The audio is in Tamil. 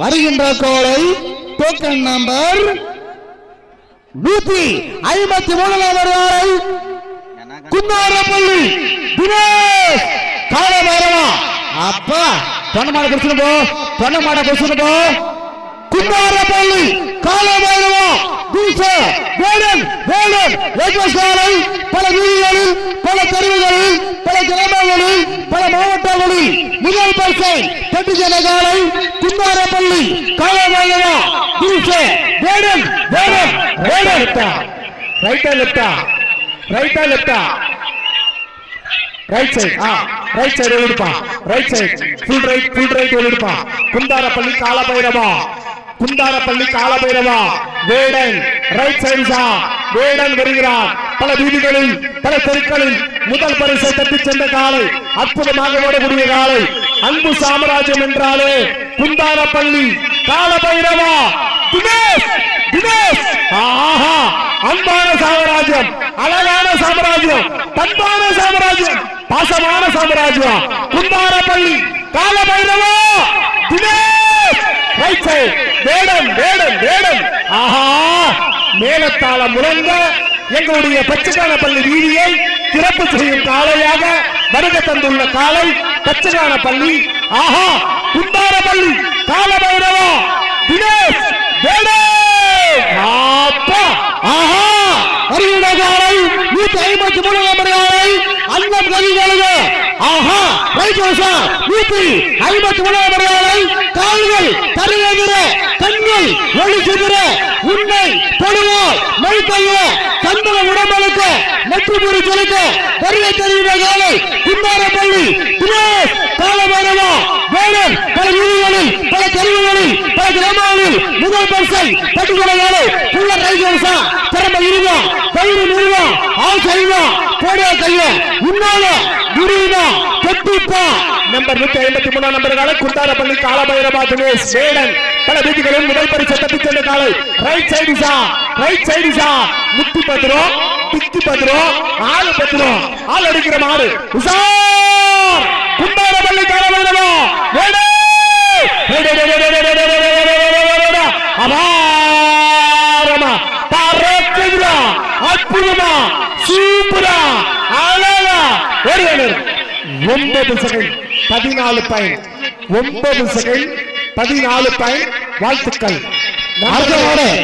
வருகின்ற கோளை டோக்கன் நம்பர் 153 குந்தாரப்பள்ளி தினேஷ் காலபைரவா அப்பா பொன்னமாட குடிச்சுட்டு குந்தாரப்பள்ளி காலபைரவா பல வீதிகளில் பல தெருவுகளில் பல கிராமங்களில் பல மாவட்டங்களில் முதல் பரிசை பெற்று சென்ற காலை குந்தாரப்பள்ளி காலபைரவா குந்தாரப்பள்ளி காலபைரவா வேடன் ரைட் சைடு வேடன் வருகிறார். பல வீதிகளில் பல தெருக்களில் முதல் பரிசை தட்டி சென்ற காலை அற்புதமாக ஓடக்கூடிய காலை அன்பு சாம்ராஜ்யம் என்றாலே குந்தாரப்பள்ளி காலபைரவா தினேஷ் அன்பான சாம்ராஜ்யம், அழகான சாம்ராஜ்யம், பண்பான சாம்ராஜ்யம், பாசமான சாம்ராஜ்யம் குந்தாரப்பள்ளி காலபைரவா தினேஷ் ரைட் சைடு வேடன் மேலத்தாளம் முழங்க எங்களுடைய பச்சைக்கானப்பள்ளி வீதியை திறப்பு செய்யும் காலையாக வருக தந்துள்ள காலை பச்சைக்கானப்பள்ளி குந்தாரப்பள்ளி காலபைரவா தினேஷ் வருகிற காலை 153 நம்பர் காலை அன்னம் கதிகளுக 153 நம்பர் காலை கால்கள் தருகிற கண்கள் ஒளி சிதற உன்னை தொடுவோம் மெய்ப்பைய சந்தன உடம்பளுக்க நெற்றிபுரி சொல்லிக்க வருகை தருகிற காலை குந்தாரப்பள்ளி தினேஷ் காலபைரவா வேடன் பல வீதிகளில் பல தெருவுகளில் பல கிராமங்களில் முதல் பரிசை பட்டுக்கொள்ள காலை புள்ள ரைஜோசா திறமை இருவோம் கயிறு நிறுவோம் ஆள் செய்வோம் போடிய கைய உன்னால குருவினா கெட்டிப்பா நம்பர் 153 நம்பர் காலை குந்தாரப்பள்ளி காலபைரவா தினேஷ் வேடன் பல வீதிகளில் முதல் பரிசை தட்டி சென்ற காலை ரைட் சைடு முட்டி பத்திரம் பிக்கி பத்திரம் ஆளு பத்திரம் ஆள் அடிக்கிற மாடு உசார் குந்தாரப்பள்ளி காலபைரவா அபாரமா பறக்குதுடா அற்புதமா சூப்பரா அழகா ஒரு 9 செகண்ட் 14 பாயிண்ட் 9 செகண்ட் 14 பாயிண்ட் வாழ்த்துக்கள்.